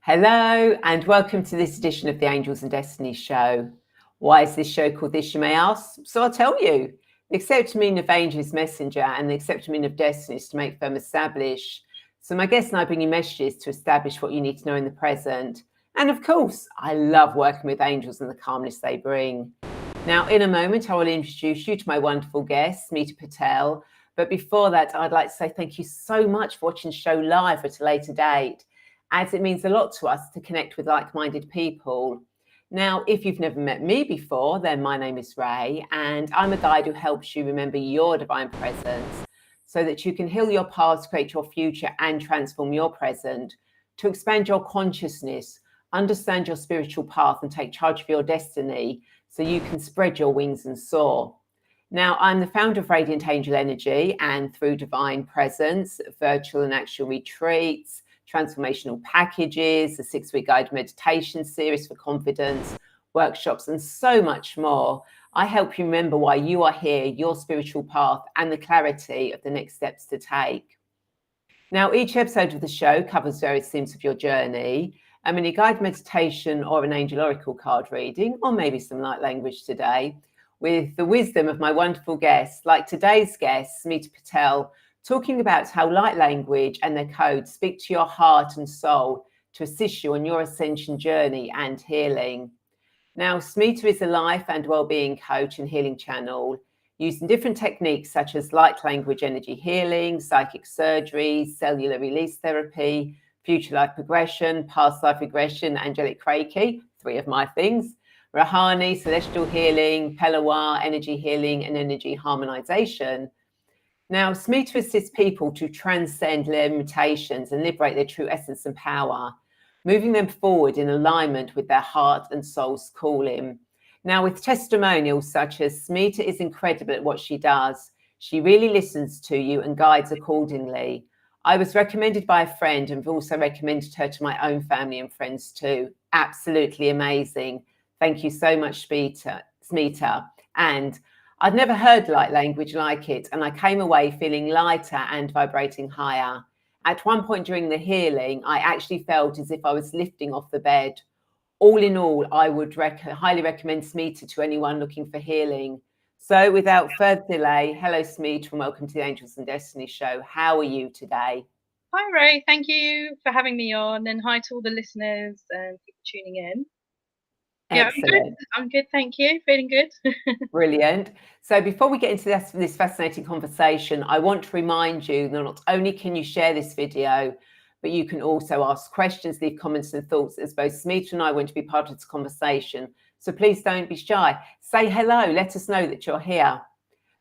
Hello and welcome to this edition of the Angels and Destiny show. Why is this show called this, you may ask? So I'll tell you. The accepted meaning of angel is messenger and the accepted meaning of destiny is to make, firm, establish. So my guests and I bring you messages to establish what you need to know in the present. And of course, I love working with angels and the calmness they bring. Now, in a moment, I will introduce you to my wonderful guest, Smita Patel. But before that, I'd like to say thank you so much for watching the show live at a later date, as it means a lot to us to connect with like-minded people. Now, if you've never met me before, then my name is Rae, and I'm a guide who helps you remember your divine presence so that you can heal your past, create your future, and transform your present to expand your consciousness, understand your spiritual path, and take charge of your destiny so you can spread your wings and soar. Now, I'm the founder of Radiant Angel Energy, and through Divine Presence, virtual and actual retreats, transformational packages, a 6-week guided meditation series for confidence, workshops, and so much more, I help you remember why you are here, your spiritual path, and the clarity of the next steps to take. Now, each episode of the show covers various themes of your journey. A mini guided meditation or an angel oracle card reading, or maybe some light language today, with the wisdom of my wonderful guests, like today's guest, Smita Patel, talking about how light language and their codes speak to your heart and soul to assist you on your ascension journey and healing. Now, Smita is a life and wellbeing coach and healing channel, using different techniques such as light language energy healing, psychic surgery, cellular release therapy, future life progression, past life regression, angelic Reiki, 3 of my things, Rahani, celestial healing, Pelawa, energy healing, and energy harmonization. Now, Smita assists people to transcend limitations and liberate their true essence and power, moving them forward in alignment with their heart and soul's calling. Now, with testimonials such as Smita is incredible at what she does, she really listens to you and guides accordingly. I was recommended by a friend and have also recommended her to my own family and friends too. Absolutely amazing. Thank you so much, Smita. And I'd never heard light language like it, and I came away feeling lighter and vibrating higher. At one point during the healing, I actually felt as if I was lifting off the bed. All in all, I would highly recommend Smita to anyone looking for healing. So without further delay, hello Smita and welcome to the Angels and Destiny show. How are you today? Hi Ray, thank you for having me on, and hi to all the listeners and people tuning in. Yeah, Excellent. I'm good, thank you. Feeling good. Brilliant. So before we get into this fascinating conversation, I want to remind you that not only can you share this video, but you can also ask questions, leave comments and thoughts, as both Smita and I want to be part of this conversation. So please don't be shy. Say hello, let us know that you're here.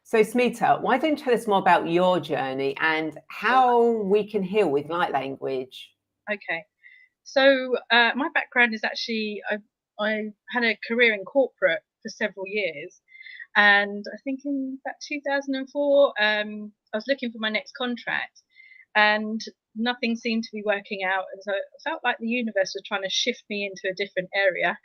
So Smita, why don't you tell us more about your journey and how we can heal with light language? Okay, so my background is actually I had a career in corporate for several years, and I think in about 2004, I was looking for my next contract, and nothing seemed to be working out, and so it felt like the universe was trying to shift me into a different area.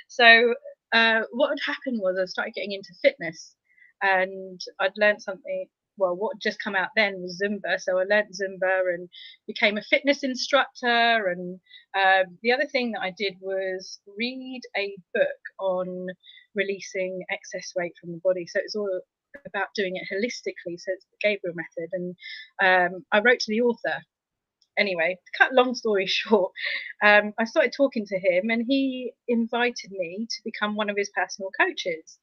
So what had happened was I started getting into fitness, and I'd learned something. Well, what had just come out then was Zumba, so I learned Zumba and became a fitness instructor. And the other thing that I did was read a book on releasing excess weight from the body. So it's all about doing it holistically. So it's the Gabriel method, and I wrote to the author. Anyway, cut long story short, I started talking to him, and he invited me to become one of his personal coaches.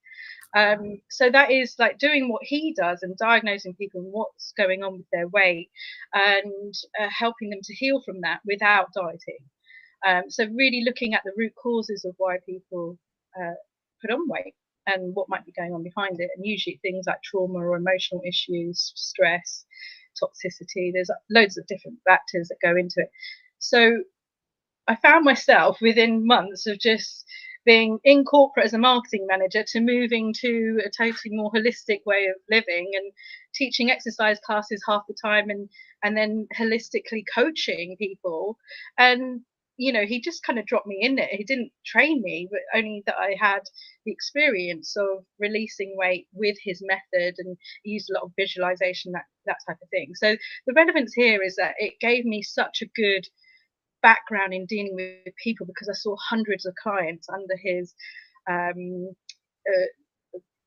So that is like doing what he does and diagnosing people and what's going on with their weight, and helping them to heal from that without dieting. So really looking at the root causes of why people put on weight and what might be going on behind it, and usually things like trauma or emotional issues, stress, toxicity. There's loads of different factors that go into it. So I found myself within months of just being in corporate as a marketing manager to moving to a totally more holistic way of living and teaching exercise classes half the time, and then holistically coaching people. And he just kind of dropped me in it. He didn't train me, but only that I had the experience of releasing weight with his method, and he used a lot of visualization, that type of thing. So the relevance here is that it gave me such a good background in dealing with people because I saw hundreds of clients under his um,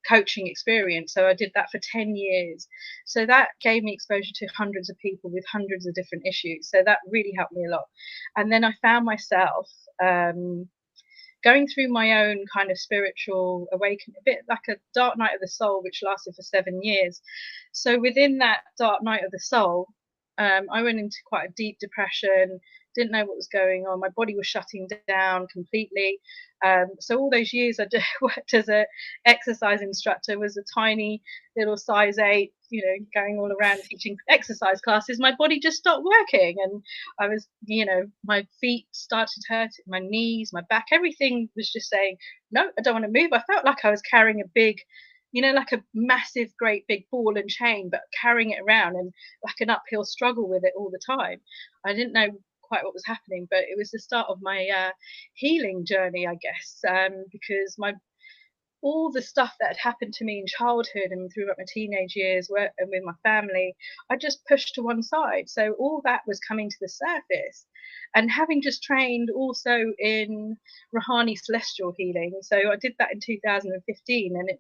coaching experience. So I did that for 10 years. So that gave me exposure to hundreds of people with hundreds of different issues. So that really helped me a lot. And then I found myself going through my own kind of spiritual awakening, a bit like a dark night of the soul, which lasted for 7 years. So within that dark night of the soul, I went into quite a deep depression, didn't know what was going on. My body was shutting down completely. So all those years I worked as an exercise instructor, was a tiny little size 8, going all around teaching exercise classes. My body just stopped working, and I was, my feet started hurting, my knees, my back, everything was just saying, no, I don't want to move. I felt like I was carrying a big, like a massive, great big ball and chain, but carrying it around and like an uphill struggle with it all the time. I didn't know quite what was happening, but it was the start of my healing journey, I guess, because all the stuff that had happened to me in childhood and throughout my teenage years and with my family, I just pushed to one side. So all that was coming to the surface. And having just trained also in Rahani celestial healing, so I did that in 2015, and it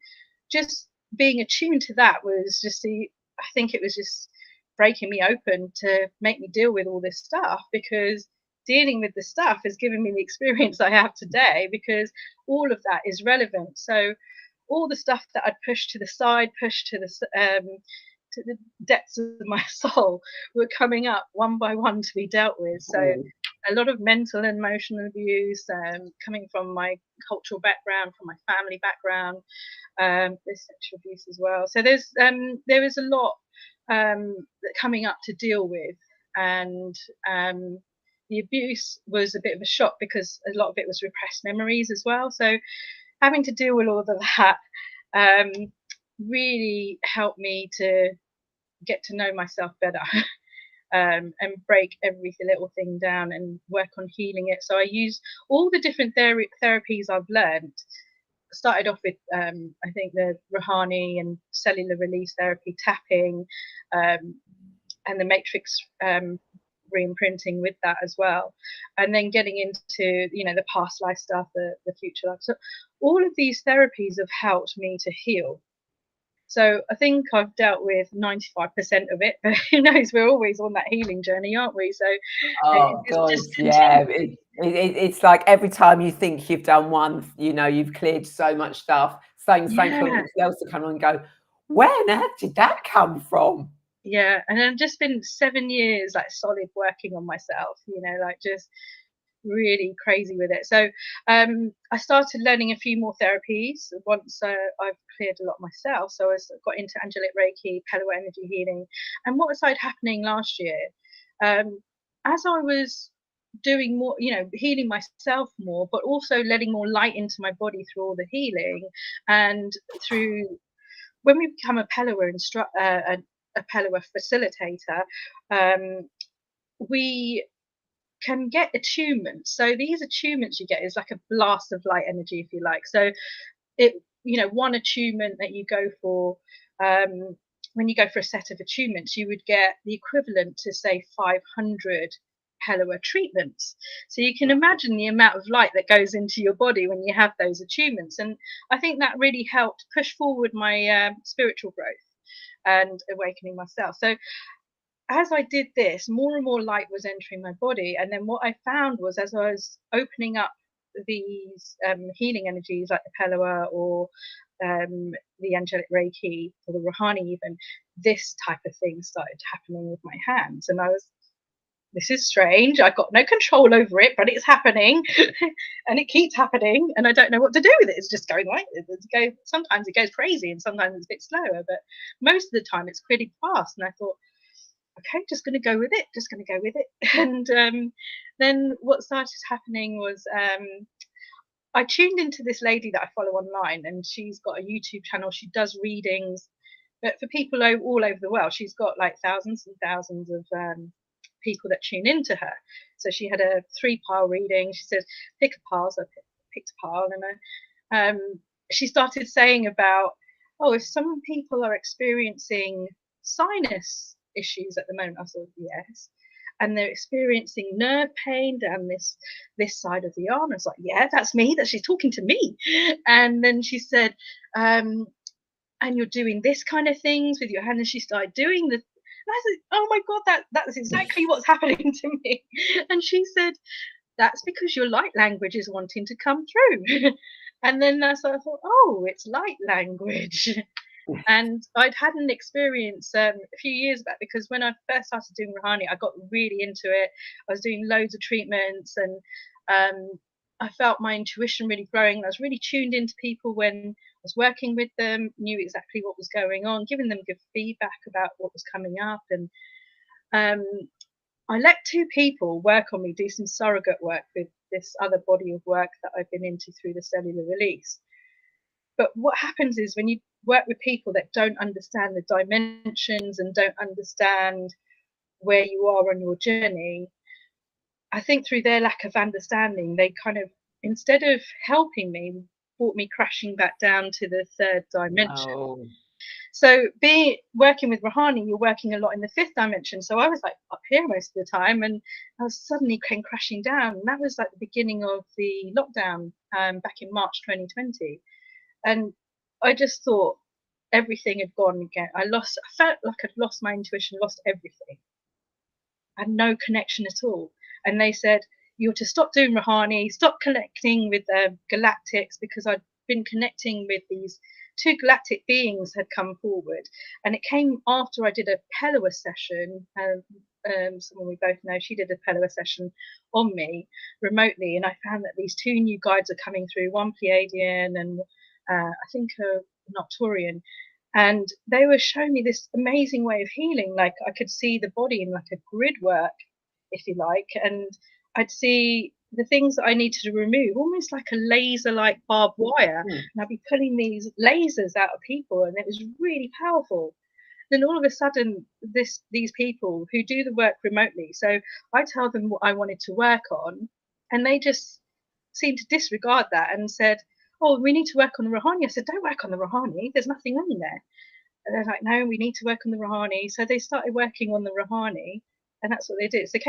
just being attuned to that was just I think it was just breaking me open to make me deal with all this stuff, because dealing with the stuff has given me the experience I have today, because all of that is relevant. So all the stuff that I'd pushed to the side, pushed to the depths of my soul, were coming up one by one to be dealt with. So a lot of mental and emotional abuse, coming from my cultural background, from my family background, there's sexual abuse as well. So there is a lot coming up to deal with, and the abuse was a bit of a shock because a lot of it was repressed memories as well. So having to deal with all of that really helped me to get to know myself better. And break every little thing down and work on healing it. So I use all the different therapies I've learned. Started off with I think the Rahani and cellular release therapy, tapping, and the matrix re-imprinting with that as well, and then getting into the past life stuff, the future life. So all of these therapies have helped me to heal. So I think I've dealt with 95% of it, but who knows, we're always on that healing journey, aren't we? So yeah, it's like every time you think you've done one, you've cleared so much stuff, something else to come on and go, where on earth did that come from? Yeah, and I've just been 7 years like solid working on myself, like just really crazy with it. So I started learning a few more therapies once I've cleared a lot myself. So I got into angelic Reiki, Palo energy healing. And what started happening last year, as I was doing more, healing myself more, but also letting more light into my body through all the healing, and through when we become a Palo a Palo facilitator, we can get attunements. So these attunements you get is like a blast of light energy, if you like. So one attunement that you go for, when you go for a set of attunements, you would get the equivalent to say 500 Helloa treatments. So you can imagine the amount of light that goes into your body when you have those attunements. And I think that really helped push forward my spiritual growth and awakening myself. So as I did this, more and more light was entering my body. And then what I found was, as I was opening up these healing energies like the Paloa or the angelic Reiki or the Rahani even, this type of thing started happening with my hands. And I was, this is strange. I've got no control over it, but it's happening and it keeps happening. And I don't know what to do with it. It's just going like this. Sometimes it goes crazy and sometimes it's a bit slower, but most of the time it's pretty fast. And I thought, okay, just going to go with it. And then what started happening was I tuned into this lady that I follow online, and she's got a YouTube channel. She does readings, but for people all over the world. She's got like thousands and thousands of people that tune into her. So she had a 3-pile reading. She says, pick a pile. So I picked a pile, and she started saying about, if some people are experiencing sinus issues at the moment. I thought, yes. and they're experiencing nerve pain down this side of the arm. I was like, yeah, that's me, that she's talking to me. And then she said, and you're doing this kind of things with your hand, and she started doing the, and I said, oh my God, that's exactly what's happening to me. And she said, that's because your light language is wanting to come through. And then I thought, oh, it's light language. And I'd had an experience a few years back, because when I first started doing Rouhani, I got really into it. I was doing loads of treatments, and I felt my intuition really growing. I was really tuned into people when I was working with them, knew exactly what was going on, giving them good feedback about what was coming up. And I let 2 people work on me, do some surrogate work with this other body of work that I've been into through the cellular release. But what happens is, when you work with people that don't understand the dimensions and don't understand where you are on your journey, I think through their lack of understanding, they kind of, instead of helping me, brought me crashing back down to the 3rd dimension. Oh. So working with Rouhani, you're working a lot in the 5th dimension. So I was like up here most of the time, and I was suddenly came crashing down. And that was like the beginning of the lockdown back in March 2020. And I just thought everything had gone again. I felt like I'd lost my intuition, lost everything. I had no connection at all. And they said, you're to stop doing Rouhani, stop connecting with galactics, because I'd been connecting with these 2 galactic beings had come forward. And it came after I did a Pelewa session. Someone we both know, she did a Pelewa session on me remotely. And I found that these 2 new guides are coming through, one Pleiadian and I think a Nocturian. And they were showing me this amazing way of healing. Like, I could see the body in like a grid work, if you like, and I'd see the things that I needed to remove, almost like a laser like barbed wire. And I'd be pulling these lasers out of people, and it was really powerful. Then all of a sudden, these people who do the work remotely, so I tell them what I wanted to work on, and they just seemed to disregard that and said, oh, we need to work on the Rouhani. I said, don't work on the Rouhani, there's nothing wrong there. And they're like, no, we need to work on the Rouhani. So they started working on the Rouhani, and that's what they did. So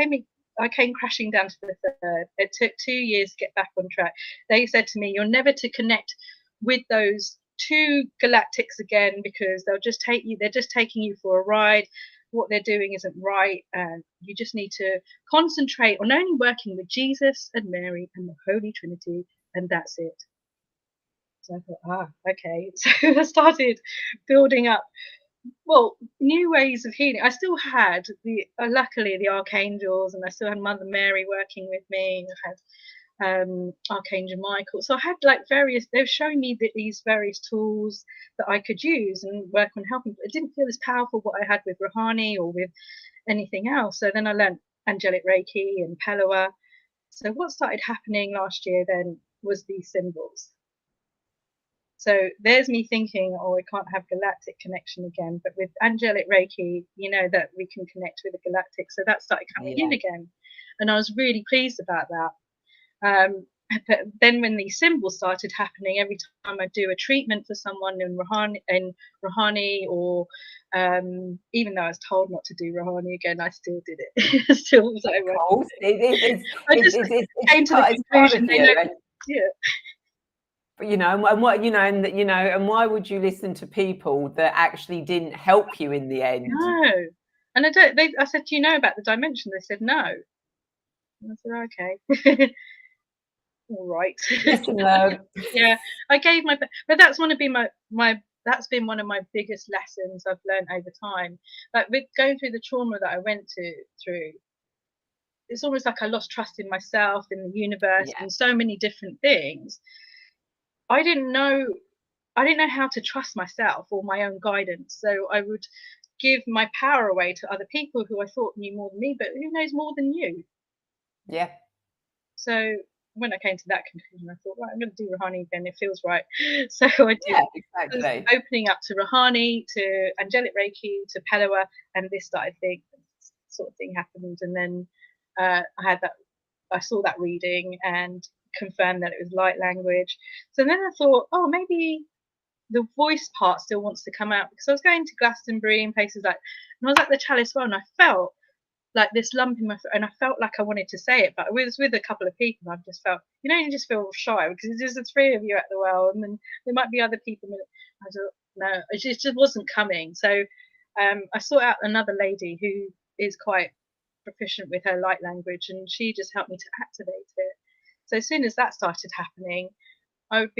I came crashing down to the 3rd. It took 2 years to get back on track. They said to me, you're never to connect with those 2 galactics again, because they're just taking you for a ride. What they're doing isn't right, and you just need to concentrate on only working with Jesus and Mary and the Holy Trinity, and that's it. So I thought, okay. So I started building up, new ways of healing. I still had luckily the archangels, and I still had Mother Mary working with me. I had Archangel Michael. So I had like they were showing me these various tools that I could use and work on helping. It didn't feel as powerful what I had with Rouhani or with anything else. So then I learned angelic Reiki and Pelewa. So what started happening last year then was these symbols. So there's me thinking, oh, I can't have galactic connection again. But with angelic Reiki, you know that we can connect with the galactic. So that started coming in again. And I was really pleased about that. But then when these symbols started happening, every time I do a treatment for someone in Rouhani, or even though I was told not to do Rouhani again, I still did it. Still was like, I just came to the conclusion. You know, and what, you know, and why would you listen to people that actually didn't help you in the end? No. And I said, do you know about the dimension? They said no. And I said, okay. All right. Yeah, I gave but that's that's been one of my biggest lessons I've learned over time. Like, with going through the trauma that I went through, it's almost like I lost trust in myself, in the universe, and so many different things. I didn't know how to trust myself or my own guidance. So I would give my power away to other people who I thought knew more than me, but who knows more than you? Yeah. So when I came to that conclusion, I thought, right, I'm going to do Rouhani again. It feels right. So I did. Yeah, exactly. Opening up to Rouhani, to angelic Reiki, to Pelewa, and this sort of thing happened. And then I saw that reading and confirmed that it was light language. So then I thought, oh, maybe the voice part still wants to come out, because I was going to Glastonbury and places like, and I was at the Chalice Well, and I felt like this lump in my throat, and I felt like I wanted to say it, but I was with a couple of people, and I just felt, you just feel shy because there's just the three of you at the well, and then there might be other people. I thought, no, it just wasn't coming. So I sought out another lady who is quite proficient with her light language, and she just helped me to activate it. So as soon as that started happening, I would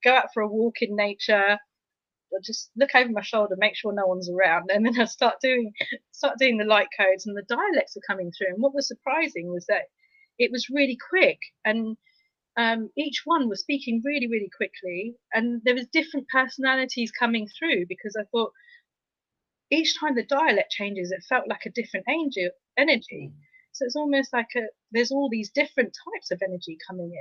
go out for a walk in nature, I'll just look over my shoulder, make sure no one's around, and then I start doing the light codes, and the dialects are coming through. And what was surprising was that it was really quick, and each one was speaking really, really quickly, and there was different personalities coming through, because I thought each time the dialect changes, it felt like a different energy. So it's almost like there's all these different types of energy coming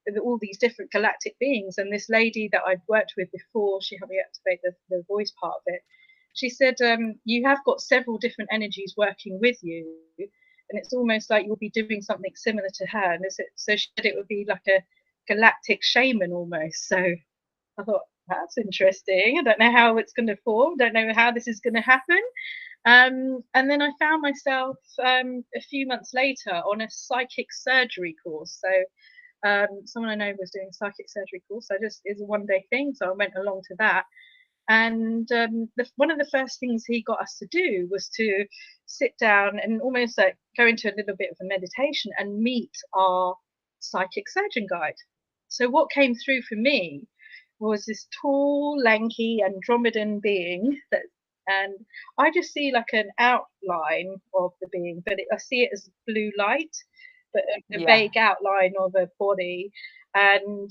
in, all these different galactic beings. And this lady that I'd worked with before, she helped me activate the voice part of it. She said, you have got several different energies working with you, and it's almost like you'll be doing something similar to her. And so she said it would be like a galactic shaman almost. So I thought, that's interesting. I don't know how it's going to form. Don't know how this is going to happen. And then I found myself a few months later on a psychic surgery course. So someone I know was doing a psychic surgery course. So it's a one-day thing. So I went along to that. And one of the first things he got us to do was to sit down and almost like go into a little bit of a meditation and meet our psychic surgeon guide. So what came through for me was this tall, lanky, Andromedan being and I just see like an outline of the being, but I see it as blue light, but a vague outline of a body. And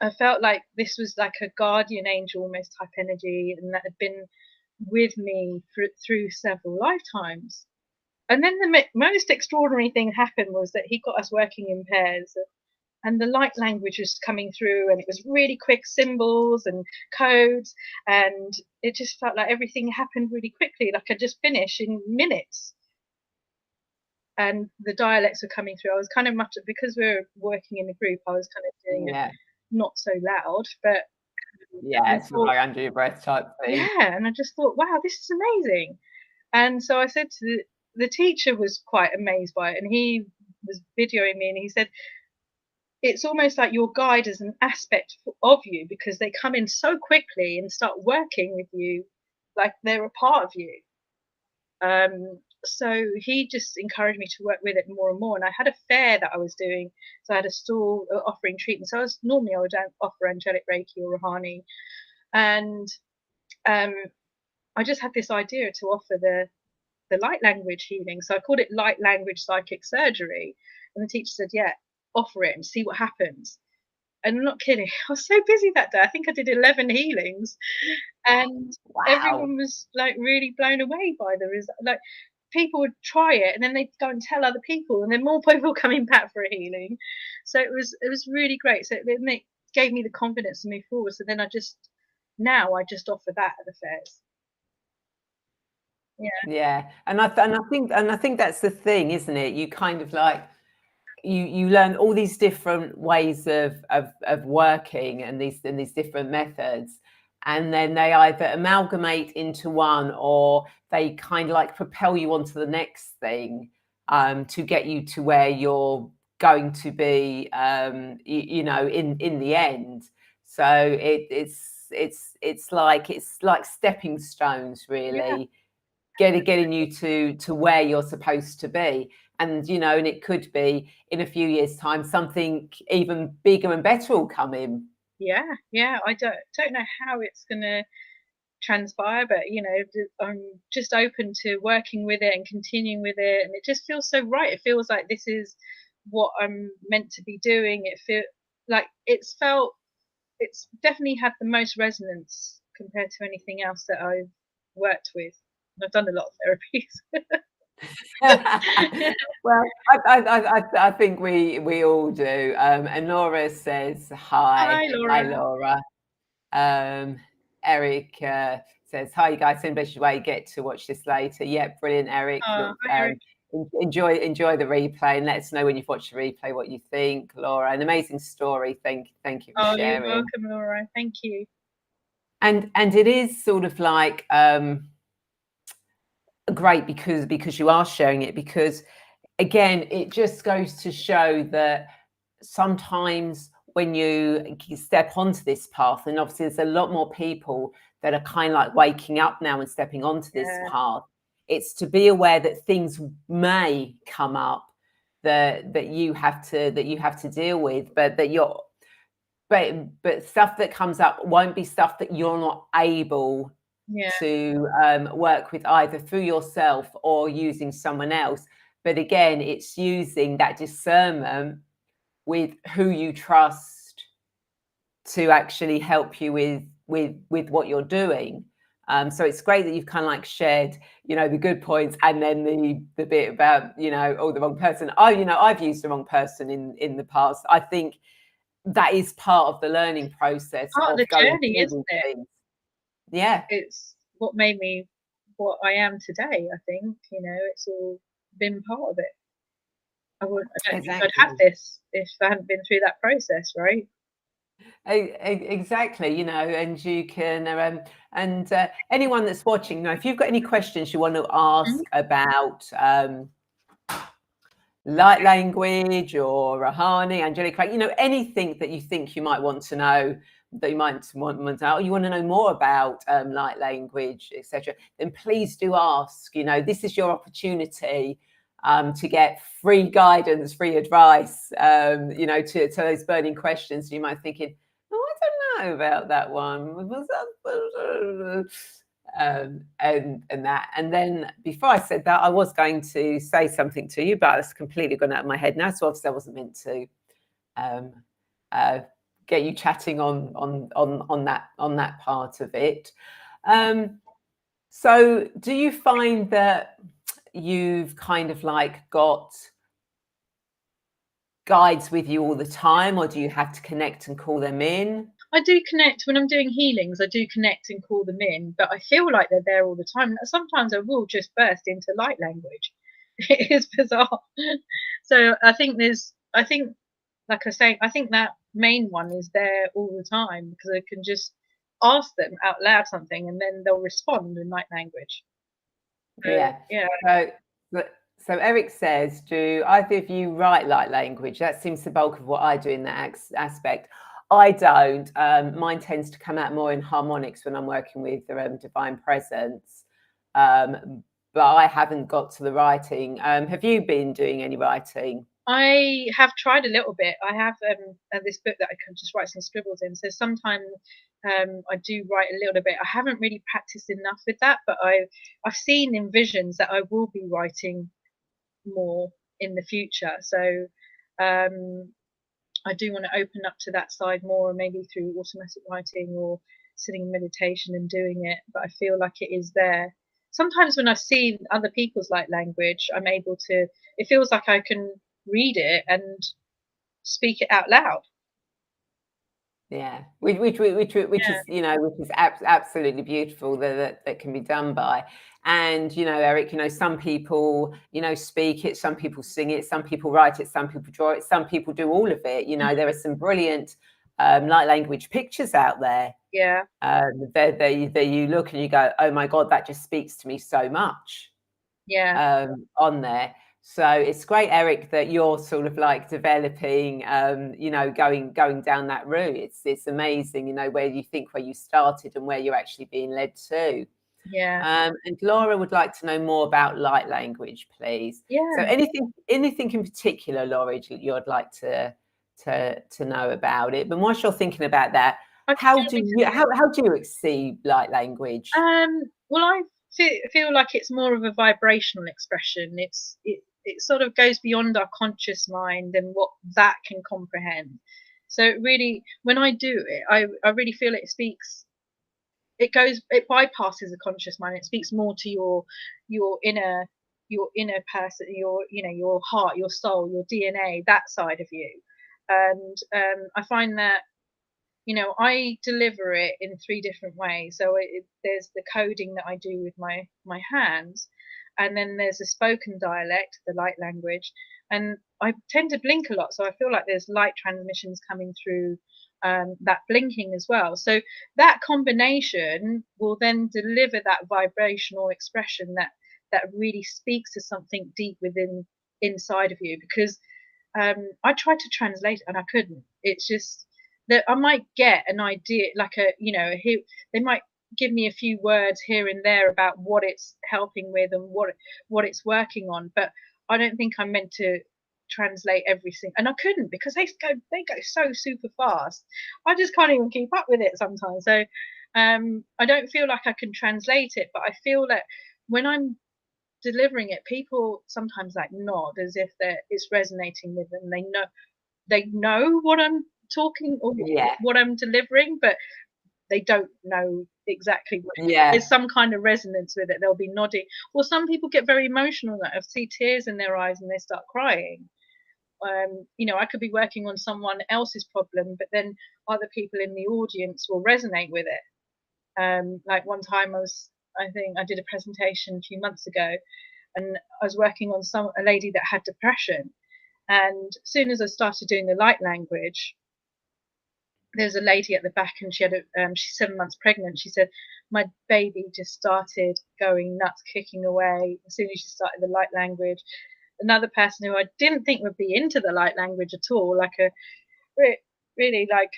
I felt like this was like a guardian angel almost type energy, and that had been with me through several lifetimes. And then the most extraordinary thing happened was that he got us working in pairs, and the light language was coming through, and it was really quick symbols and codes, and it just felt like everything happened really quickly, like I just finished in minutes. And the dialects were coming through. I was kind of because we were working in a group, I was kind of doing it not so loud, but it's like under your breath type thing. Yeah, and I just thought, wow, this is amazing. And so I said to the teacher was quite amazed by it, and he was videoing me, and he said, it's almost like your guide is an aspect of you, because they come in so quickly and start working with you like they're a part of you. So he just encouraged me to work with it more and more. And I had a fair that I was doing, so I had a stall offering treatment. So I would offer angelic Reiki or Rouhani, and I just had this idea to offer the light language healing. So I called it light language psychic surgery, and the teacher said, yeah, offer it and see what happens. And I'm not kidding, I was so busy that day. I think I did 11 healings, and everyone was like really blown away by the result. Like, people would try it, and then they'd go and tell other people, and then more people coming back for a healing. So it was really great. So it gave me the confidence to move forward. So then I just offer that at the fairs. And I think that's the thing, isn't it? You kind of like you learn all these different ways of working, and these different methods, and then they either amalgamate into one, or they kind of like propel you onto the next thing, to get you to where you're going to be, in the end. So it's like stepping stones, really. Getting you to where you're supposed to be. And and it could be in a few years' time something even bigger and better will come in. I don't know how it's gonna transpire, but I'm just open to working with it and continuing with it, and it just feels so right. It feels like this is what I'm meant to be doing. It feels like it's definitely had the most resonance compared to anything else that I've worked with. I've done a lot of therapies. Well, I think we all do. And Laura says hi. Hi, Laura. Eric says hi, you guys. In best way, get to watch this later. Yeah, brilliant, Eric. Look, Eric. Enjoy the replay, and let us know when you've watched the replay what you think. Laura, an amazing story. Thank you for sharing. You're welcome, Laura. Thank you. And it is sort of like great because you are sharing it, because again, it just goes to show that sometimes when you step onto this path, and obviously there's a lot more people that are kind of like waking up now and stepping onto this path, it's to be aware that things may come up that you have to deal with, but that you're but stuff that comes up won't be stuff that you're not able to work with either through yourself or using someone else. But again, it's using that discernment with who you trust to actually help you with what you're doing. So it's great that you've kind of like shared, the good points, and then the bit about, the wrong person. I've used the wrong person in the past. I think that is part of the learning process Part of the of going journey, through isn't these it? things. Yeah. It's what made me what I am today, I think. It's all been part of it. I don't think I'd have this if I hadn't been through that process, right? Exactly, and you can, and anyone that's watching, if you've got any questions you want to ask about light language or Rahani, angelic, anything that you think you might want to know, that you might want to know, or you want to know more about light language, etc., then please do ask. This is your opportunity to get free guidance, free advice, to those burning questions. You might be thinking, oh, I don't know about that one. And that. And then before I said that, I was going to say something to you, but it's completely gone out of my head now. So obviously I wasn't meant to get you chatting on that part of it. So do you find that you've kind of like got guides with you all the time, or do you have to connect and call them in? I do connect when I'm doing healings. I do connect and call them in, but I feel like they're there all the time. Sometimes I will just burst into light language. It is bizarre. So I think like I say, I think that main one is there all the time, because I can just ask them out loud something and then they'll respond in light language. Yeah. Yeah. So Eric says, do either of you write light language? That seems the bulk of what I do in that aspect. I don't. Mine tends to come out more in harmonics when I'm working with the divine presence. But I haven't got to the writing. Have you been doing any writing? I have tried a little bit. I have this book that I can just write some scribbles in. So sometimes I do write a little bit. I haven't really practiced enough with that, but I've seen in visions that I will be writing more in the future. So I do want to open up to that side more, maybe through automatic writing or sitting in meditation and doing it. But I feel like it is there. Sometimes when I see other people's light language, I'm able to. It feels like I can read it and speak it out loud. Yeah, which is absolutely beautiful that can be done by. And Eric, some people speak it, some people sing it, some people write it, some people draw it, some people do all of it. There are some brilliant light language pictures out there. Yeah. There you look and you go, oh my God, that just speaks to me so much. Yeah. On there. So it's great, Eric, that you're sort of like developing, going down that route. It's amazing, where you started and where you're actually being led to. Yeah. And Laura would like to know more about light language, please. Yeah. So anything in particular, Laura, you'd like to know about it? But whilst you're thinking about that, how do you see light language? Well, I feel like it's more of a vibrational expression. It sort of goes beyond our conscious mind and what that can comprehend. So it really, when I do it, I really feel it speaks. It bypasses the conscious mind. It speaks more to your inner person, your heart, your soul, your DNA, that side of you. And I find that I deliver it in 3 different ways. So there's the coding that I do with my hands, and then there's a spoken dialect, the light language, and I tend to blink a lot, so I feel like there's light transmissions coming through that blinking as well. So that combination will then deliver that vibrational expression that that really speaks to something deep within inside of you. Because I tried to translate it and I couldn't. It's just that I might get an idea, like they might give me a few words here and there about what it's helping with and what it's working on, but I don't think I'm meant to translate everything, and I couldn't, because they go so super fast. I just can't even keep up with it sometimes. So I don't feel like I can translate it, but I feel that when I'm delivering it, people sometimes like nod as if it's resonating with them. They know what I'm talking or Yeah. what I'm delivering, but they don't know exactly what it is. Yeah. There's some kind of resonance with it. They'll be nodding. Or some people get very emotional. I see tears in their eyes and they start crying. I could be working on someone else's problem, but then other people in the audience will resonate with it. Like one time I think I did a presentation a few months ago, and I was working on a lady that had depression. And as soon as I started doing the light language, there's a lady at the back, and she's 7 months pregnant. She said, my baby just started going nuts, kicking away as soon as she started the light language. Another person who I didn't think would be into the light language at all, like a really like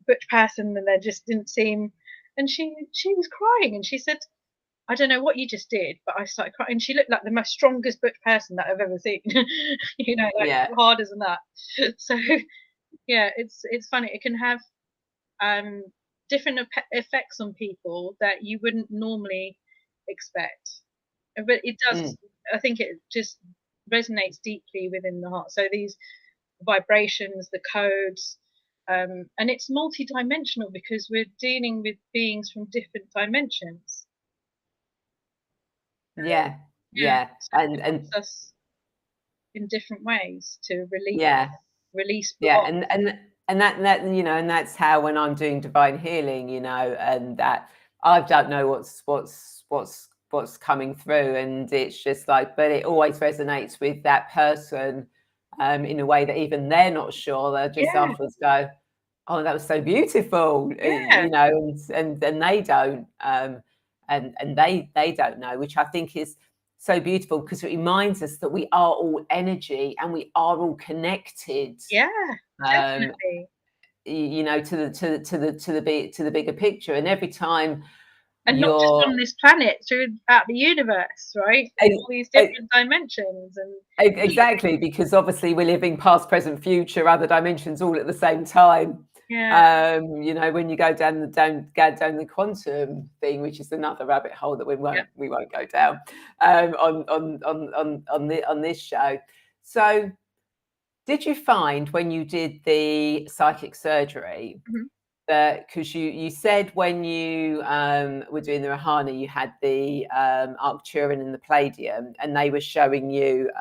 butch person, and they just didn't seem. And she was crying, and she said, I don't know what you just did, but I started crying. And she looked like the most strongest butch person that I've ever seen. Like Yeah. hard as a nut. So yeah, it's funny. It can have different effects on people that you wouldn't normally expect, but it does. I think it just resonates deeply within the heart. So these vibrations, the codes, and it's multi-dimensional because we're dealing with beings from different dimensions. Yeah. Yeah, Yeah. so it And helps us in different ways to yeah. release Yeah, block. and that and that's how, when I'm doing divine healing, and that I don't know what's coming through, and it's just like, but it always resonates with that person, in a way that even they're not sure. They'll just Yeah, afterwards go, "Oh, that was so beautiful," yeah, and they don't, and they don't know, which I think is so beautiful, because it reminds us that we are all energy and we are all connected, yeah, um, definitely. to the bigger picture. And every time And not just you're on this planet, throughout the universe, right? e- All these e- different dimensions and exactly, because obviously we're living past, present, future, other dimensions all at the same time. yeah, When you go down the quantum thing, which is another rabbit hole that we yeah. won't go down, on this show. So, did you find when you did the psychic surgery Mhm. that, because you said when you were doing the Rahana, you had the Arcturan and the Palladium, and they were showing you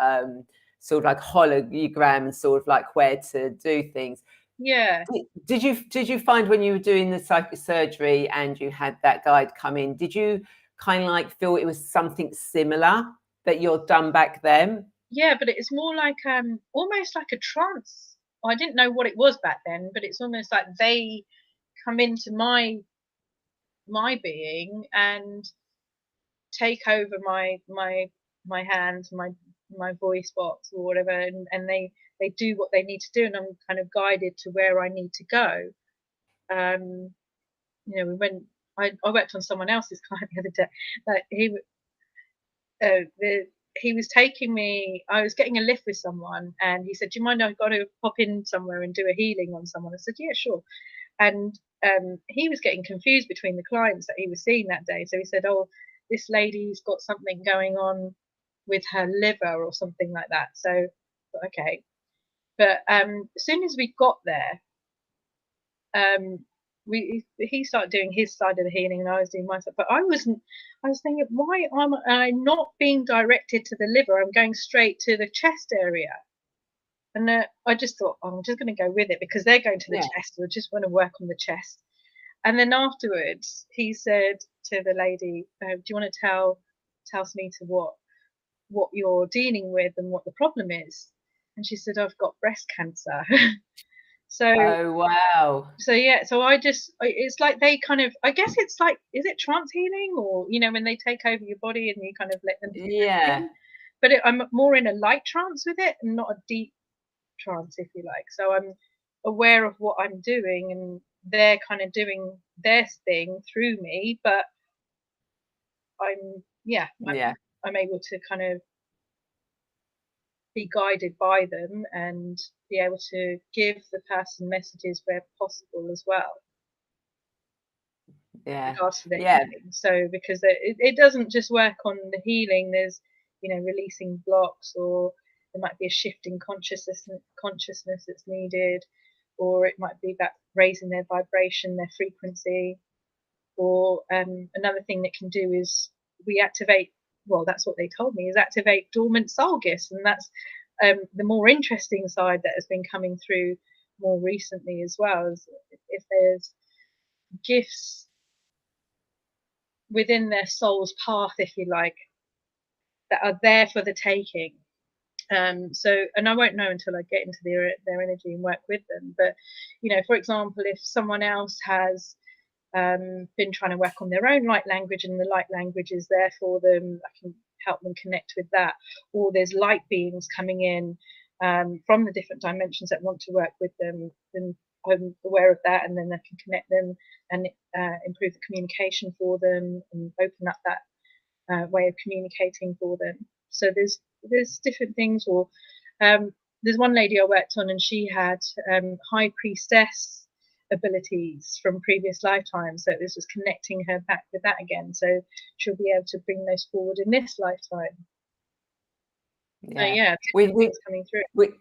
sort of like hologram, sort of like where to do things. Yeah. Did you find when you were doing the psychic surgery and you had that guide come in, did you kind of like feel it was something similar that you're done back then? Yeah, but it's more like almost like a trance. Well, I didn't know what it was back then, but it's almost like they come into my being and take over my hands, my voice box or whatever, and they do what they need to do, and I'm kind of guided to where I need to go. Um, we went. I worked on someone else's client the other day. Like he was taking me. I was getting a lift with someone, and he said, "Do you mind? I've got to pop in somewhere and do a healing on someone." I said, "Yeah, sure." And he was getting confused between the clients that he was seeing that day. So he said, "Oh, this lady's got something going on with her liver or something like that." So okay, but as soon as we got there, he started doing his side of the healing, and I was doing my side. But I wasn't. I was thinking, why am I not being directed to the liver? I'm going straight to the chest area. And I just thought, oh, I'm just going to go with it because they're going to the Yeah. chest. So I just want to work on the chest. And then afterwards, he said to the lady, "Do you want to tell Smita what you're dealing with and what the problem is?" And she said, "I've got breast cancer." So Oh, wow. so yeah, so it's like they kind of, I guess it's like, is it trance healing, or when they take over your body and you kind of let them do their Yeah. thing? But I'm more in a light trance with it, and not a deep trance, if you like. So I'm aware of what I'm doing, and they're kind of doing their thing through me, but I'm yeah, Yeah. I'm able to kind of be guided by them and be able to give the person messages where possible as well, Yeah. regards to their Yeah. healing. So because it doesn't just work on the healing. There's releasing blocks, or there might be a shift in consciousness that's needed, or it might be about raising their vibration, their frequency. Or another thing that can do is we activate. Well, that's what they told me, is activate dormant soul gifts, and that's the more interesting side that has been coming through more recently as well. Is if there's gifts within their soul's path, if you like, that are there for the taking. So, and I won't know until I get into their energy and work with them. But for example, if someone else has been trying to work on their own light language, and the light language is there for them, I can help them connect with that. Or there's light beings coming in from the different dimensions that want to work with them, then I'm aware of that, and then I can connect them and improve the communication for them, and open up that way of communicating for them. So there's different things. Or there's one lady I worked on, and she had high priestess abilities from previous lifetimes. So this was connecting her back with that again. So she'll be able to bring those forward in this lifetime. So Yeah. yeah, We, different things coming through.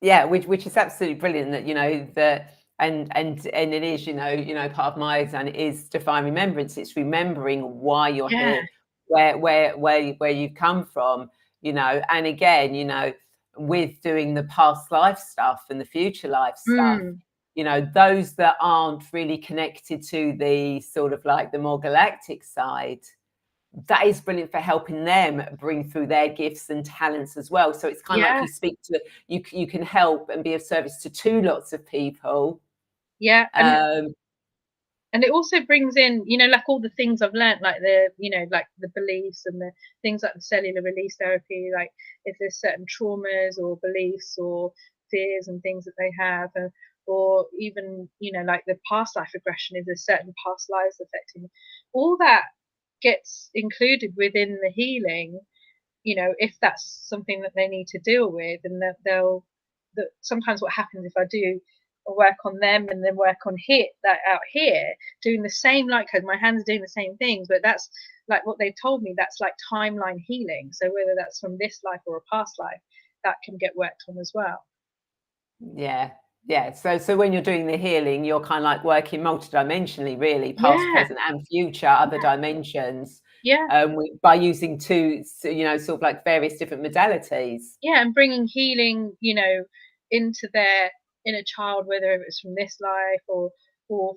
yeah, which is absolutely brilliant, that that and it is, part of my exam is divine remembrance. It's remembering why you're Yeah. here, where you've come from, and again, with doing the past life stuff and the future life stuff, those that aren't really connected to the sort of like the more galactic side, that is brilliant for helping them bring through their gifts and talents as well. So it's kind of like you speak to, you can help and be of service to two lots of people. Yeah. And it also brings in, like all the things I've learned, like like the beliefs and the things like the cellular release therapy, like if there's certain traumas or beliefs or fears and things that they have, or even, like the past life regression, if there's certain past lives affecting, all that gets included within the healing, if that's something that they need to deal with. And that sometimes what happens if I do work on them and then work on that out here, doing the same light code, my hands are doing the same things, but that's like what they told me, that's like timeline healing. So whether that's from this life or a past life, that can get worked on as well. Yeah. So when you're doing the healing, you're kind of like working multidimensionally, really, past, Yeah. present, and future, other dimensions. Yeah. By using two, sort of like various different modalities. Yeah, and bringing healing, into their inner child, whether it's from this life or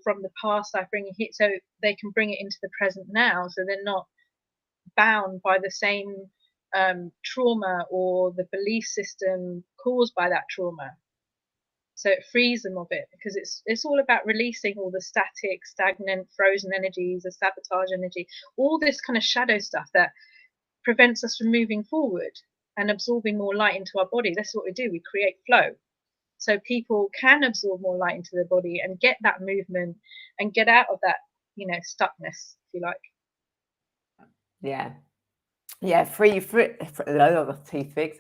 from the past life, bringing it so they can bring it into the present now, so they're not bound by the same trauma or the belief system caused by that trauma. So it frees them of it, because it's all about releasing all the static, stagnant, frozen energies, the sabotage energy, all this kind of shadow stuff that prevents us from moving forward and absorbing more light into our body. That's what we do. We create flow. So people can absorb more light into their body and get that movement and get out of that, stuckness, if you like. Yeah, free teeth fix,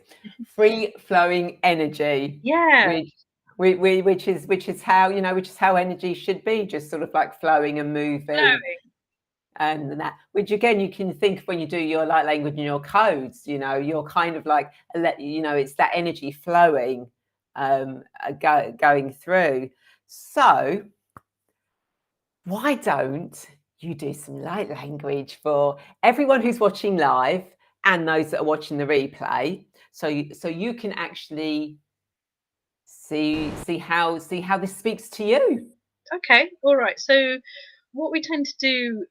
free flowing energy. Yeah. Which is how energy should be, just sort of like flowing and moving. And that, which again, you can think of when you do your light language and your codes, you're kind of like, it's that energy flowing, going through. So why don't you do some light language for everyone who's watching live and those that are watching the replay, so you can actually see how this speaks to you. Okay. All right. So what we tend to do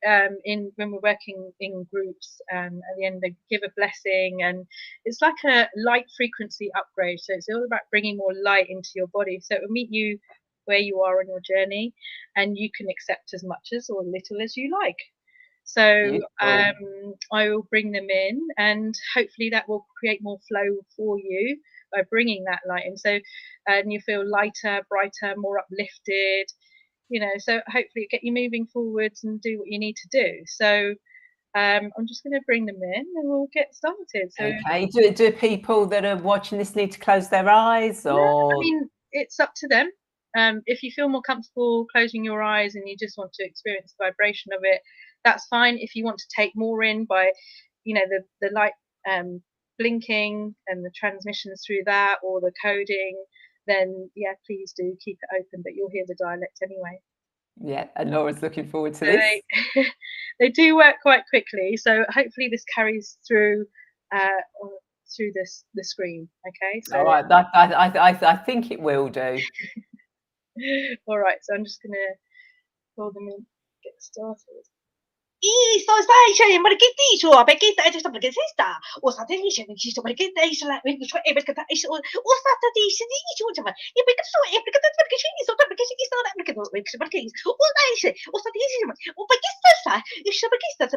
when we're working in groups, at the end they give a blessing, and it's like a light frequency upgrade. So it's all about bringing more light into your body. So it will meet you where you are on your journey, and you can accept as much as or little as you like. So I will bring them in, and hopefully that will create more flow for you by bringing that light in. So and you feel lighter, brighter, more uplifted. So hopefully it get you moving forwards and do what you need to do. So I'm just going to bring them in and we'll get started. So okay, do people that are watching this need to close their eyes, or? No, I mean, it's up to them. If you feel more comfortable closing your eyes and you just want to experience the vibration of it, that's fine. If you want to take more in by, the light blinking and the transmissions through that, or the coding, then yeah, please do keep it open, but you'll hear the dialect anyway. Yeah, and Laura's looking forward to this. They do work quite quickly, so hopefully this carries through the screen. Okay, so all right, I think it will do. all right, so I'm just gonna pull them in, get started. Sto stai perché dici perché stai perché sei sta o state dicendo perché dai sulla perché perché o state dicendo e perché ci sto perché ci sto perché o dai se o state dicendo o perché sta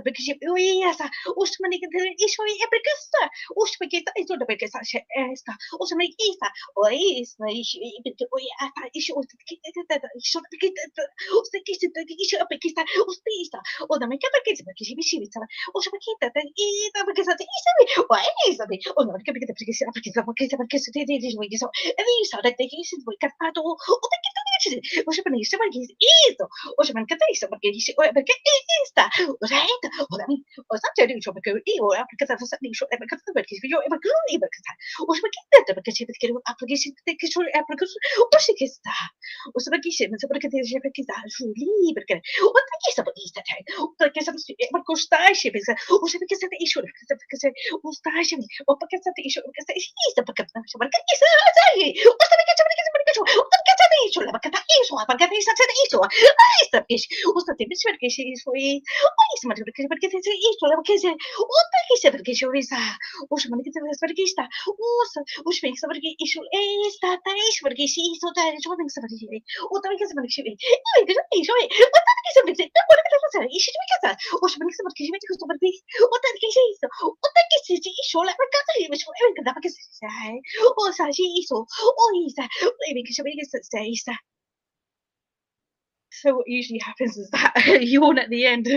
perché ci o sta mani che dici e perché sta o perché sta o sta mani sta o sta perché o sta perché sta o da me perché ci vicini o se perché perché state o o no perché se te dici voi so e vi so che si voi cappato o perché tu dici o se perché o se perché perché dici perché sta o sai o da me o sta te dici perché io perché sta dici perché io perché o se perché ci perché si che perché o se che sta o se perché perché dici perché sta su lì perché o perché sta perché sta perché stai perché o se perché sta issue perché se o stai o perché sta issue perché sta perché sai o sta perché o perché sta issue perché sta issue perché sta issue o sta perché si suoi o ma perché sta issue perché se o perché ci sta o se ma che perché sta o se perché issue sta perché si sto da ciò che sta perché o perché sta perché So what usually happens is that yawn at the end.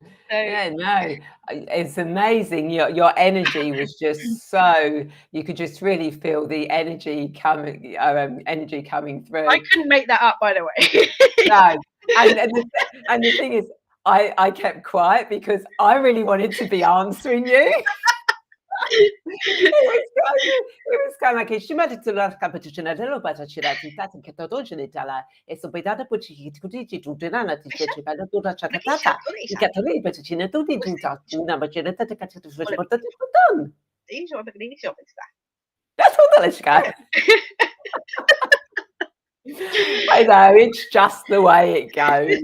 So, yeah, no, it's amazing. Your energy was just so, you could just really feel the energy coming through. I couldn't make that up, by the way. No, and the thing is, I kept quiet because I really wanted to be answering you. It was kind of like she might have lost competition a little bit. She had that che todo genitala e so pedata put you to do na ti che per tutta chatata. I cattori per ci ne tutti tutta una ma ce ne tate cazzo su portate tutto. That's all the guy. I know, it's just the way it goes.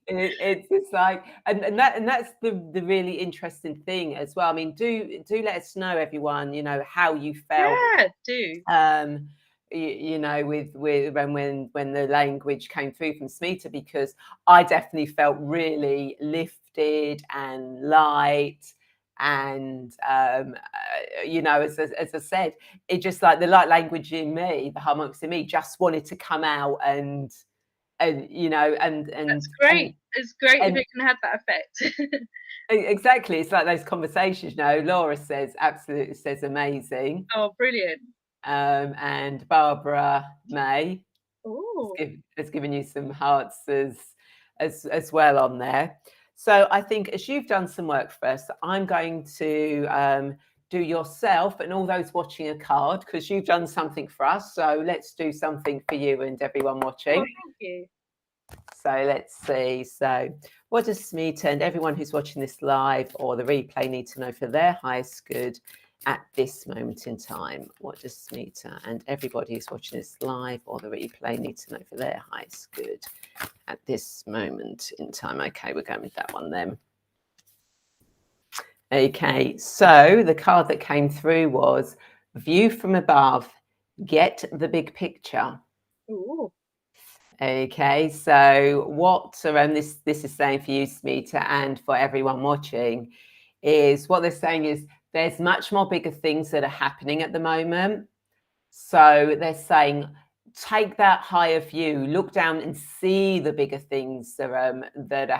It's like, and that's the really interesting thing as well. I mean, do let us know, everyone, how you felt. Yeah, do. With when the language came through from Smita, because I definitely felt really lifted and light. And as I said, it just like the light language in me, the harmonics in me, just wanted to come out and that's great. It's great if it can have that effect. Exactly, it's like those conversations. Laura absolutely says amazing. Oh, brilliant. And Barbara May has given you some hearts as well on there. So I think as you've done some work for us, I'm going to do yourself and all those watching a card, because you've done something for us. So let's do something for you and everyone watching. Oh, thank you. So let's see. So what does Smita and everyone who's watching this live or the replay need to know for their highest good at this moment in time? What does Smita and everybody who's watching this live or the replay need to know for their highest good at this moment in time? Okay, we're going with that one then. Okay, so the card that came through was view from above, get the big picture. Ooh. Okay, so what this is saying for you, Smita, and for everyone watching, is what they're saying is there's much more bigger things that are happening at the moment. So they're saying take that higher view, look down and see the bigger things that are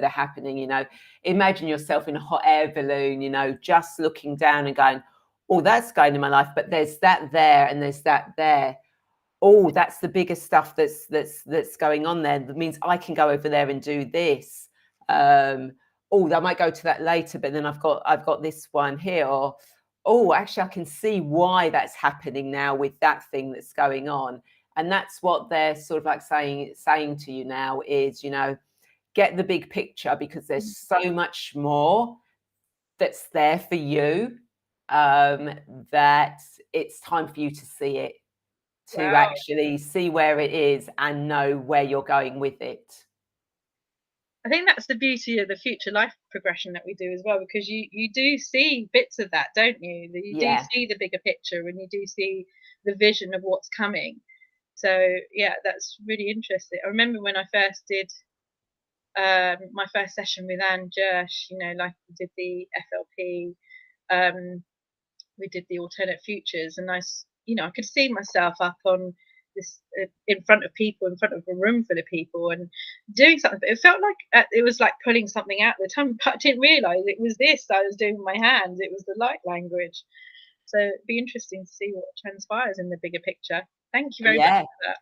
happening. You know, imagine yourself in a hot air balloon, you know, just looking down and going, oh, that's going in my life, but there's that there and there's that there. Oh, that's the biggest stuff that's going on there. That means I can go over there and do this. Oh, I might go to that later, but then I've got this one here. Or, oh, actually, I can see why that's happening now with that thing that's going on. And that's what they're sort of like saying to you now is, you know, get the big picture, because there's so much more that's there for you, that it's time for you to see it, to actually see where it is and know where you're going with it. I think that's the beauty of the future life progression that we do as well, because you do see bits of that, don't you? You do see the bigger picture, and you do see the vision of what's coming. So yeah, that's really interesting. I remember when I first did my first session with Anne Jersh, you know, like we did the FLP, we did the alternate futures, and I could see myself up on this in front of people, in front of a room full of people, and doing something. But it felt like it was like pulling something out at the time, but I didn't realize it was this I was doing with my hands. It was the light language. So it'd be interesting to see what transpires in the bigger picture. Thank you very much for that.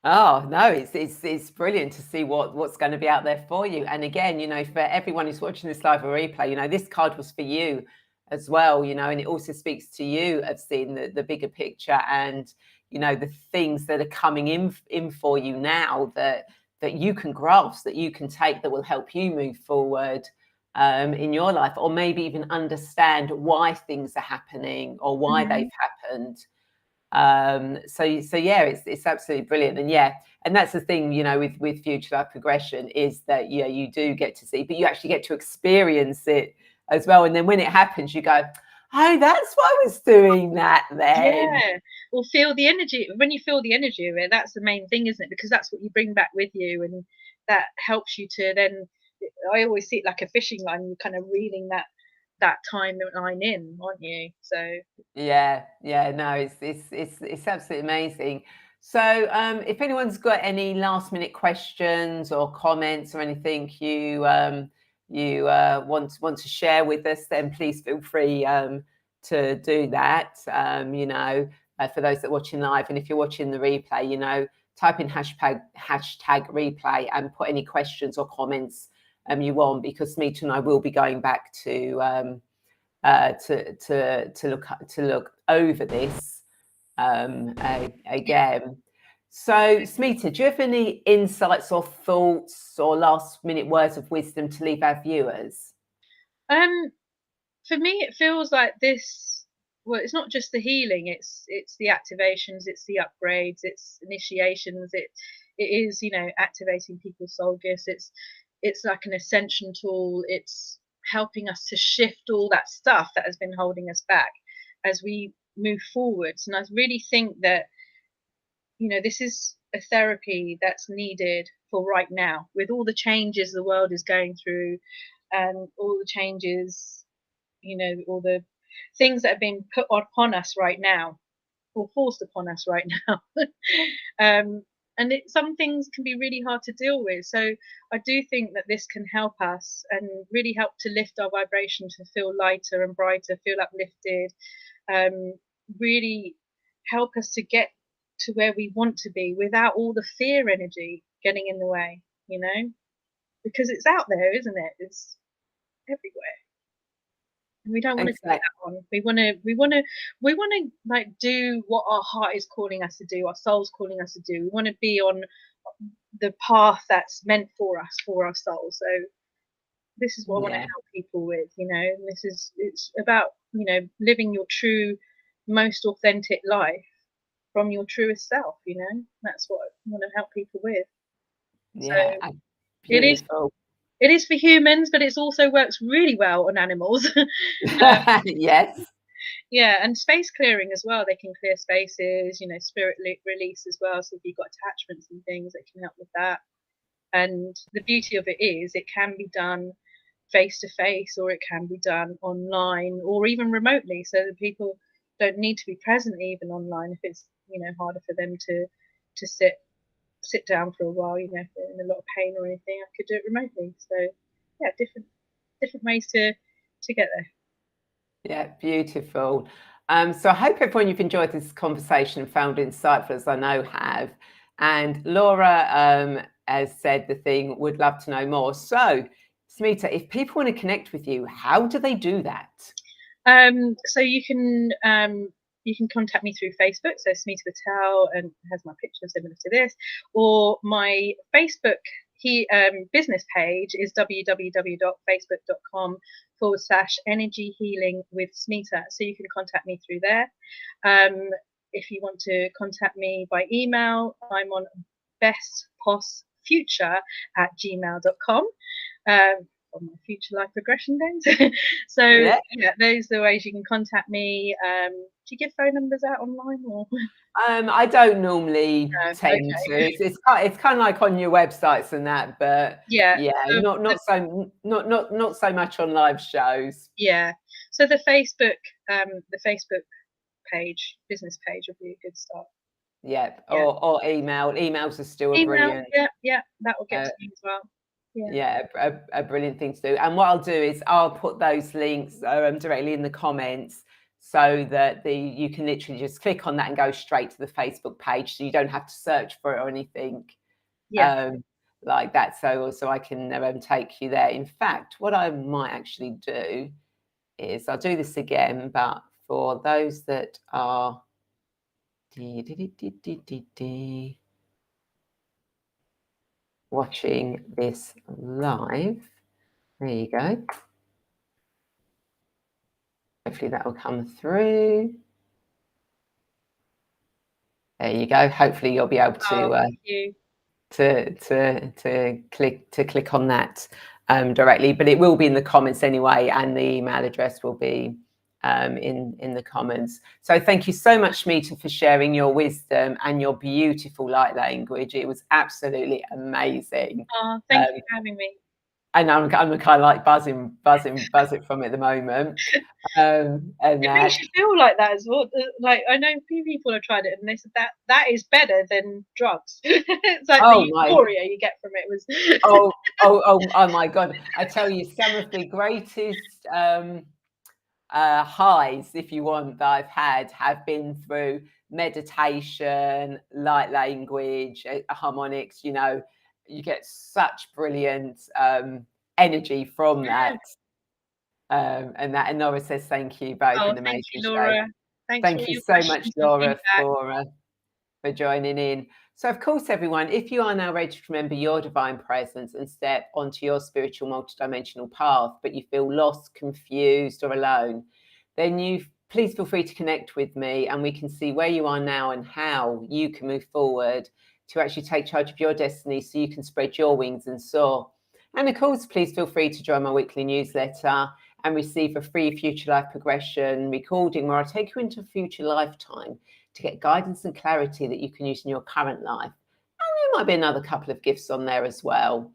Oh no, it's brilliant to see what's going to be out there for you. And again, you know, for everyone who's watching this live or replay, you know, this card was for you as well, you know, and it also speaks to you of seeing the bigger picture and, you know, the things that are coming in for you now that you can grasp, that you can take, that will help you move forward in your life, or maybe even understand why things are happening or why they've happened. So yeah, it's absolutely brilliant. And that's the thing, you know, with future life progression, is that you do get to see, but you actually get to experience it as well. And then when it happens, you go, oh, that's why I was doing that then. Yeah, or feel the energy. When you feel the energy of it, that's the main thing, isn't it? Because that's what you bring back with you, and that helps you to then. I always see it like a fishing line. You're kind of reeling that timeline in, aren't you? So yeah, no, it's absolutely amazing. So if anyone's got any last minute questions or comments or anything you want to share with us, then please feel free to do that. You know, for those that are watching live, and if you're watching the replay, you know, type in hashtag replay and put any questions or comments you want, because Smita and I will be going back to look over this again. So, Smita, do you have any insights or thoughts or last minute words of wisdom to leave our viewers? for me, it feels like this. Well, it's not just the healing; it's the activations, it's the upgrades, it's initiations. It is, you know, activating people's soul gifts. It's like an ascension tool. It's helping us to shift all that stuff that has been holding us back as we move forwards. And I really think that, you know, this is a therapy that's needed for right now, with all the changes the world is going through, and all the changes, you know, all the things that have been put upon us right now, or forced upon us right now. And some things can be really hard to deal with. So I do think that this can help us and really help to lift our vibration, to feel lighter and brighter, feel uplifted, really help us to get to where we want to be without all the fear energy getting in the way, you know, because it's out there, isn't it? It's everywhere. And we don't want to take that on. We want to like do what our heart is calling us to do, our soul's calling us to do. We want to be on the path that's meant for us, for our soul. So this is what I want to help people with, you know. And it's about, you know, living your true, most authentic life from your truest self, you know. That's what I want to help people with. Yeah, So beautiful. it is for humans, but it also works really well on animals. Yes. Yeah, and space clearing as well. They can clear spaces, you know, spirit release as well. So if you've got attachments and things, it can help with that. And the beauty of it is it can be done face to face, or it can be done online, or even remotely, so that people don't need to be present even online if it's, you know, harder for them to sit down for a while, you know, if they're in a lot of pain or anything. I could do it remotely. So yeah, different ways to get there. Yeah, beautiful. So I hope everyone you've enjoyed this conversation and found it insightful, as I know have. And Laura has said the thing, would love to know more. So Smita, if people want to connect with you, how do they do that? So you can contact me through Facebook, so Smita Patel, and has my picture similar to this, or my Facebook business page is www.facebook.com/energy healing with Smita. So you can contact me through there. If you want to contact me by email, I'm on bestpossfuture@gmail.com. On my future life progression days. So yeah, those are the ways you can contact me. Do you give phone numbers out online, or? I don't normally tend to. It's kind of like on your websites and that, but not so much on live shows. Yeah. So the Facebook page, business page, would be a good start. Yeah. Or email. Emails are still a brilliant. Yeah, that will get to me as well. Yeah, a brilliant thing to do. And what I'll do is I'll put those links directly in the comments, so that you can literally just click on that and go straight to the Facebook page, so you don't have to search for it or anything like that. So I can take you there. In fact, what I might actually do is I'll do this again, but for those that are watching this live, there you go. Hopefully that will come through. There you go. Hopefully you'll be able to click on that directly, but it will be in the comments anyway, and the email address will be in the comments. So thank you so much, Smita, for sharing your wisdom and your beautiful light language. It was absolutely amazing. Oh, thank you for having me. And I'm kind of like buzzing from it at the moment. And it makes you feel like that as well. Like, I know a few people have tried it and they said that is better than drugs. It's like the euphoria you get from it was. oh my God! I tell you, some of the greatest highs, if you want, that I've had have been through meditation, light language, harmonics. You know, you get such brilliant energy from that. And Laura says thank you both. An amazing thank you, Laura. Show. Thank you so much, Laura, for joining in. So of course, everyone, if you are now ready to remember your divine presence and step onto your spiritual multidimensional path, but you feel lost, confused, or alone, then please feel free to connect with me, and we can see where you are now and how you can move forward to actually take charge of your destiny, so you can spread your wings and soar. And of course, please feel free to join my weekly newsletter and receive a free future life progression recording, where I take you into a future lifetime to get guidance and clarity that you can use in your current life. And there might be another couple of gifts on there as well.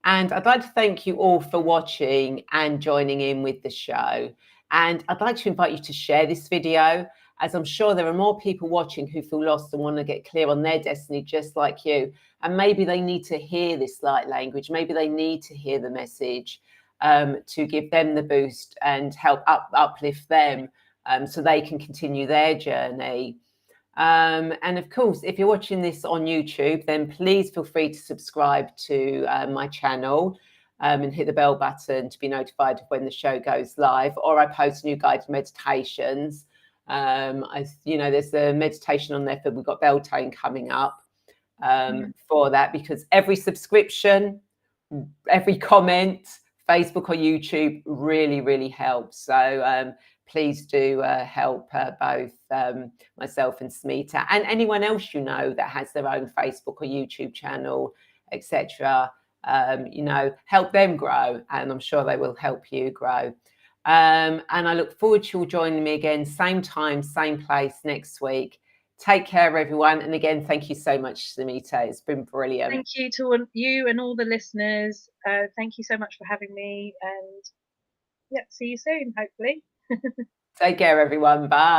And I'd like to thank you all for watching and joining in with the show. And I'd like to invite you to share this video, as I'm sure there are more people watching who feel lost and want to get clear on their destiny just like you. And maybe they need to hear this light language. Maybe they need to hear the message to give them the boost and help uplift them so they can continue their journey. And of course, if you're watching this on YouTube, then please feel free to subscribe to my channel and hit the bell button to be notified of when the show goes live, or I post new guided meditations. There's a meditation on there for we've got Beltane coming up for that, because every subscription, every comment, Facebook or YouTube really, really helps. So please do help both myself and Smita and anyone else you know that has their own Facebook or YouTube channel, etc. You know, help them grow, and I'm sure they will help you grow. And I look forward to you joining me again, same time, same place next week. Take care, everyone. And again, thank you so much, Smita. It's been brilliant. Thank you to you and all the listeners. Thank you so much for having me. And yeah, see you soon, hopefully. Take care, everyone. Bye.